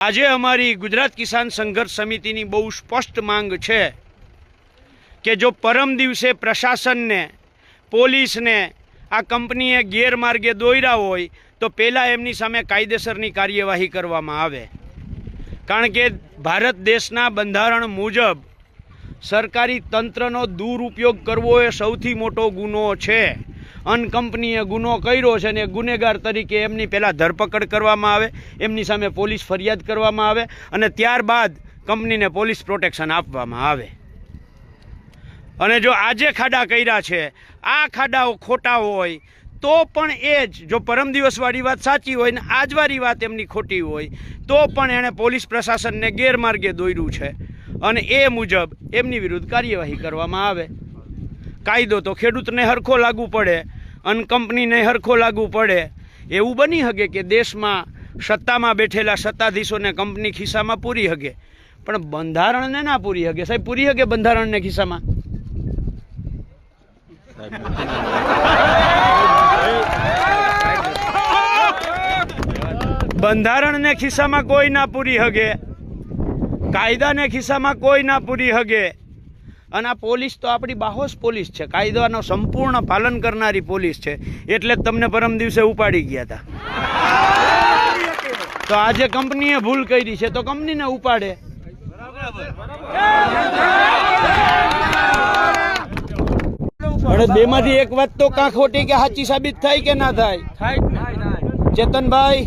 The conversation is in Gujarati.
આજે અમારી ગુજરાત કિસાન સંઘર્ષ સમિતિની બહુ સ્પષ્ટ માંગ છે કે જો પરમ દિવસે પ્રશાસનને પોલીસને આ કંપનીએ ગેરમાર્ગે દોર્યા હોય તો પહેલાં એમની સામે કાયદેસરની કાર્યવાહી કરવામાં આવે। કારણ કે ભારત દેશના બંધારણ મુજબ સરકારી તંત્રનો દુરુપયોગ કરવો એ સૌથી મોટો ગુનો છે। અન કંપનીએ ગુનો કર્યો છે અને ગુનેગાર તરીકે એમની પહેલાં ધરપકડ કરવામાં આવે, એમની સામે પોલીસ ફરિયાદ કરવામાં આવે અને ત્યારબાદ કંપનીને પોલીસ પ્રોટેક્શન આપવામાં આવે। અને જો આજે ખાડા કર્યા છે, આ ખાડાઓ ખોટા હોય તો પણ એ જ જો પરમ દિવસવાળી વાત સાચી હોય ને આજવાળી વાત એમની ખોટી હોય તો પણ એણે પોલીસ પ્રશાસનને ગેરમાર્ગે દોર્યું છે અને એ મુજબ એમની વિરુદ્ધ કાર્યવાહી કરવામાં આવે। કાયદો તો ખેડૂતને હરખો લાગુ પડે અને કંપનીને હરખો લાગુ પડે। એવું બની શકે કે દેશમાં સત્તામાં બેઠેલા સત્તાધીશોને કંપની ખિસ્સામાં પૂરી શકે પણ બંધારણને ના પૂરી શકે। સાહેબ પૂરી શકે બંધારણને ખિસ્સામાં? બંધારણને ખિસ્સામાં કોઈ ના પૂરી શકે, કાયદાને ખિસ્સામાં કોઈ ના પૂરી શકે। અને આ પોલીસ તો આપણી બાહોશ પોલીસ છે, કાયદાનો સંપૂર્ણ પાલન કરનારી પોલીસ છે, એટલે જ તમને પરમ દિવસે ઉપાડી ગયા હતા। તો આજે કંપનીએ ભૂલ કરી છે તો કંપનીને ઉપાડે। અને બેમાંથી એક વાત તો કાં ખોટી કે સાચી સાબિત થાય કે ના થાય? ચેતનભાઈ